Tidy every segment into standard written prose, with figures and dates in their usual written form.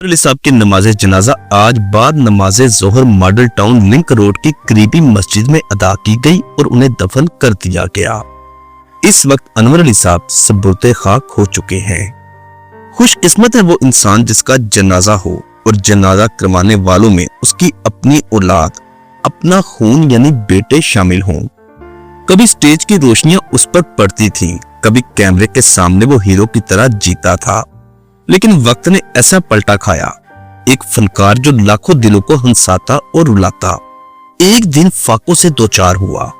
अली साहब की नमाज जनाजा आज बाद नमाज ज़ोहर मॉडल टाउन लिंक रोड की करीबी मस्जिद में अदा की गई और उन्हें दफन कर दिया गया। इस वक्त अनवर अली साहब सबूते खाक हो चुके हैं। खुशकिस्मत है वो इंसान जिसका जनाजा हो और जनाजा करवाने वालों में उसकी अपनी औलाद, अपना खून यानी बेटे शामिल हों। कभी स्टेज की रोशनियां उस पर पड़ती थीं, कभी कैमरे के सामने वो हीरो की तरह जीता था, लेकिन वक्त ने ऐसा पलटा खाया। एक फनकार जो लाखों दिलों को हंसाता और रुलाता, एक दिन फाकों से दो चार हुआ।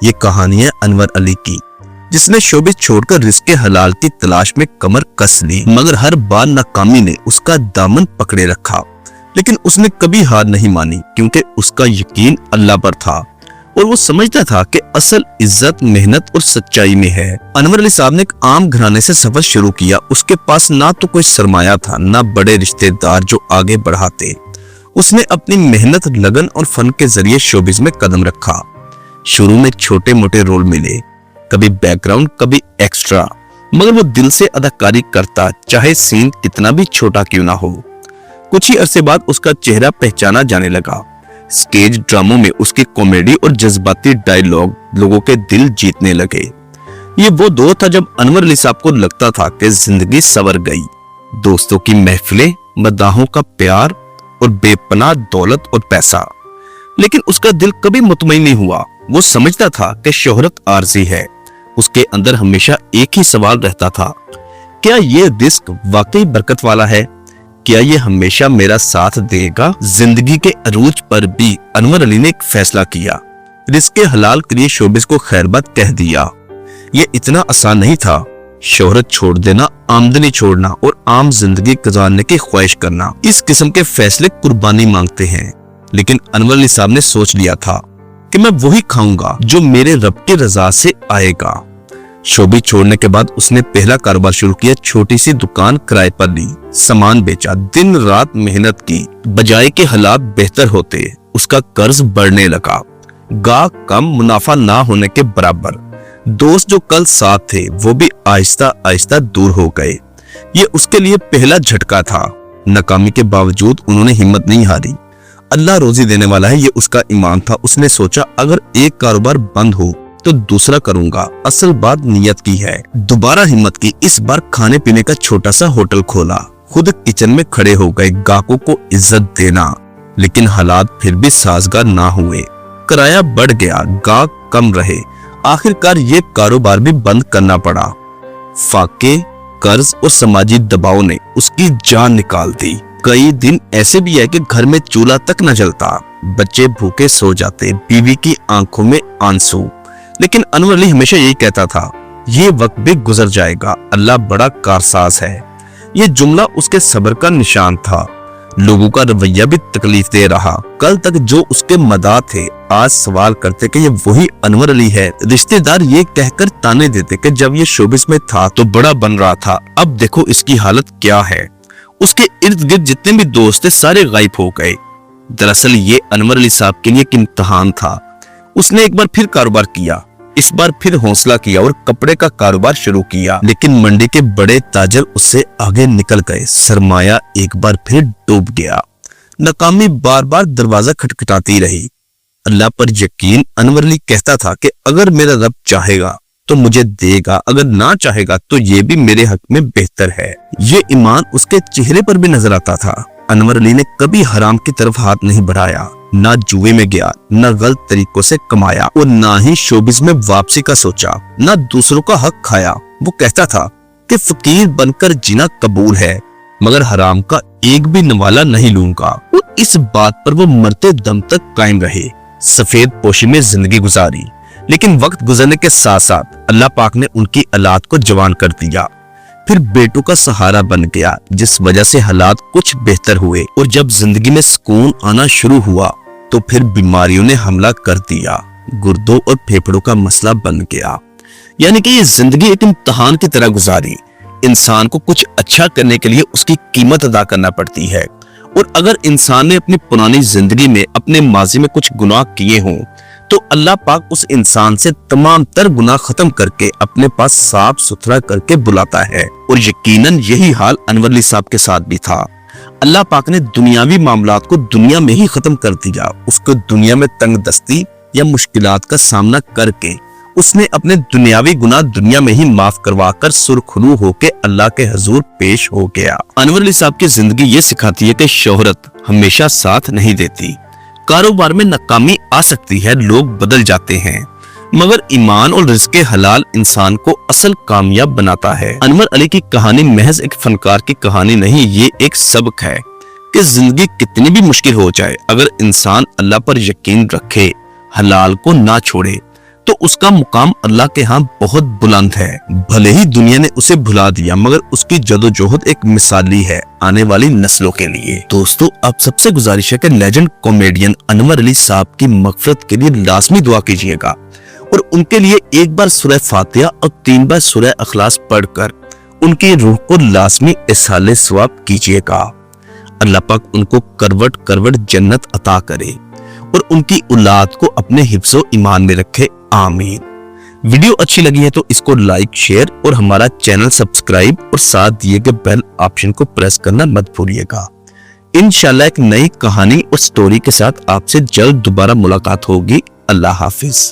ये कहानी है अनवर अली की, जिसने शोबिस छोड़कर रिज़्क़े हलाल की तलाश में कमर कस ली, मगर हर बार नाकामी ने उसका दामन पकड़े रखा। लेकिन उसने कभी हार नहीं मानी, क्योंकि उसका यकीन अल्लाह पर था और वो समझता था कि असल इज्जत मेहनत और सच्चाई में है। अनवर अली साहब ने एक आम घराने से सफर शुरू किया। उसके पास ना तो कोई सरमाया था, ना बड़े रिश्तेदार जो आगे बढ़ाते। उसने अपनी मेहनत, लगन और फन के जरिए शोबिस में कदम रखा। शुरू में छोटे मोटे रोल मिले, कभी बैकग्राउंड कभी एक्स्ट्रा, मगर वो दिल से अदाकारी करता, चाहे सीन कितना भी छोटा क्यों ना हो। कुछ ही अरसे बाद उसका चेहरा पहचाना जाने लगा। स्टेज ड्रामों में उसकी कॉमेडी और जज्बाती डायलॉग लोगों के दिल जीतने लगे। ये वो दौर था जब अनवर अली साहब को लगता था कि जिंदगी संवर गई। दोस्तों की महफिलें, मदाहों का प्यार और बेपनाह दौलत और पैसा, लेकिन उसका दिल कभी मुतमईन नहीं हुआ। वो समझता था कि शोहरत आरजी है। उसके अंदर हमेशा एक ही सवाल रहता था, क्या ये रिस्क वाकई बरकत वाला है? क्या ये हमेशा मेरा साथ देगा? जिंदगी के अरूज पर भी अनवर अली ने एक फैसला किया। रिज़्क़े हलाल के लिए शोबिस को खैरबाद कह दिया। ये इतना आसान नहीं था। शोहरत छोड़ देना, आमदनी छोड़ना और आम जिंदगी गुजारने की ख्वाहिश करना, इस किस्म के फैसले कुर्बानी मांगते हैं। लेकिन अनवर अली साहब ने सोच लिया था कि मैं वही खाऊंगा जो मेरे रब की रजा से आएगा। शोबी छोड़ने के बाद उसने पहला कारोबार शुरू किया। छोटी सी दुकान किराए पर ली, सामान बेचा, दिन रात मेहनत की। बजाय के हालात बेहतर होते, उसका कर्ज बढ़ने लगा। गाहक कम, मुनाफा ना होने के बराबर। दोस्त जो कल साथ थे वो भी आहिस्ता आहिस्ता दूर हो गए। ये उसके लिए पहला झटका था। नाकामी के बावजूद उन्होंने हिम्मत नहीं हारी। अल्लाह रोजी देने वाला है, ये उसका ईमान था। उसने सोचा अगर एक कारोबार बंद हो तो दूसरा करूंगा। असल बात नियत की है। दोबारा हिम्मत की। इस बार खाने पीने का छोटा सा होटल खोला। खुद किचन में खड़े हो गए, ग्राहकों को इज्जत देना। लेकिन हालात फिर भी साजगार ना हुए। किराया बढ़ गया, ग्राहक कम रहे। आखिरकार ये कारोबार भी बंद करना पड़ा। फाके, कर्ज और समाजी दबाव ने उसकी जान निकाल दी। कई दिन ऐसे भी है कि घर में चूल्हा तक न जलता, बच्चे भूखे सो जाते, बीवी की आंखों में आंसू। लेकिन अनवर अली हमेशा यही कहता था, ये वक्त भी गुजर जाएगा, अल्लाह बड़ा कारसाज है। ये जुमला उसके सब्र का निशान था। लोगों का रवैया भी तकलीफ दे रहा। कल तक जो उसके मदाद थे आज सवाल करते कि ये वही अनवर अली है। रिश्तेदार ये कहकर ताने देते कि जब ये शोबिस में था तो बड़ा बन रहा था, अब देखो इसकी हालत क्या है। उसके इर्द गिर्द जितने भी दोस्त थे सारे गायब हो गए। दरअसल ये अनवर अली साहब के लिए एक इम्तिहान था। उसने एक बार फिर कारोबार किया, इस बार फिर हौसला किया और कपड़े का कारोबार शुरू किया। लेकिन मंडी के बड़े ताजर उससे आगे निकल गए। सरमाया एक बार फिर डूब गया। नाकामी बार बार दरवाजा खटखटाती रही। अल्लाह पर यकीन। अनवर अली कहता था कि अगर मेरा रब चाहेगा तो मुझे देगा, अगर ना चाहेगा तो ये भी मेरे हक में बेहतर है। ये ईमान उसके चेहरे पर भी नजर आता था। अनवर अली ने कभी हराम की तरफ हाथ नहीं बढ़ाया, ना जुए में गया, ना गलत तरीकों से कमाया और ना ही शोबिस में वापसी का सोचा, ना दूसरों का हक खाया। वो कहता था कि फकीर बनकर जीना कबूल है, मगर हराम का एक भी नवाला नहीं लूंगा। और इस बात पर वो मरते दम तक कायम रहे। सफेद पोशी में जिंदगी गुजारी। लेकिन वक्त गुजरने के साथ साथ अल्लाह पाक ने उनकी औलाद को जवान कर दिया। फिर बेटों का सहारा बन गया, जिस वजह से हालात कुछ बेहतर हुए। और जब जिंदगी में सुकून आना शुरू हुआ तो फिर बीमारियों ने हमला कर दिया। गुर्दों और फेफड़ों का मसला बन गया। यानी कि ये जिंदगी एक इम्तिहान की तरह गुजारी। इंसान को कुछ अच्छा करने के लिए उसकी कीमत अदा करना पड़ती है। और अगर इंसान ने अपनी पुरानी जिंदगी में अपने माजी में कुछ गुनाह किए हों तो अल्लाह पाक उस इंसान से तमाम तर गुनाह खत्म करके अपने पास साफ सुथरा करके बुलाता है। और यकीनन यही हाल अनवर अली साहब के साथ भी था। اللہ پاک نے دنیاوی معاملات کو دنیا میں ہی ختم کر دیا. اس کو دنیا میں تنگ دستی یا مشکلات کا سامنا کر کے اس نے اپنے دنیاوی گناہ دنیا میں ہی معاف کروا کر سرخرو ہو کے اللہ کے حضور پیش ہو گیا. انور علی صاحب کی زندگی یہ سکھاتی ہے کہ شہرت ہمیشہ ساتھ نہیں دیتی. کاروبار میں ناکامی آ سکتی ہے، لوگ بدل جاتے ہیں، مگر ایمان اور رزق حلال انسان کو اصل کامیاب بناتا ہے. انور علی کی کہانی محض ایک فنکار کی کہانی نہیں، یہ ایک سبق ہے کہ زندگی کتنی بھی مشکل ہو جائے، اگر انسان اللہ پر یقین رکھے، حلال کو نہ چھوڑے، تو اس کا مقام اللہ کے ہاں بہت بلند ہے. بھلے ہی دنیا نے اسے بھلا دیا، مگر اس کی جدوجہد ایک مثالی ہے آنے والی نسلوں کے لیے. دوستو، آپ سب سے گزارش ہے کہ لیجنڈ کامیڈین انور علی صاحب کی مغفرت کے لیے لازمی دعا کیجیے گا، اور ان کے لیے ایک بار سورہ فاتحہ اور 3 بار سورہ اخلاص پڑھ کر ان کی روح کو لازمی اصحال ثواب کیجیے گا. اللہ پاک ان کو کروٹ کروٹ جنت عطا کرے اور ان کی اولاد کو اپنے حفظ و ایمان میں رکھے. آمین. ویڈیو اچھی لگی ہے تو اس کو لائک، شیئر اور ہمارا چینل سبسکرائب اور ساتھ دیے گئے بیل آپشن کو پریس کرنا مت بھولیے گا. انشاءاللہ ایک نئی کہانی اور سٹوری کے ساتھ آپ سے جلد دوبارہ ملاقات ہوگی. اللہ حافظ.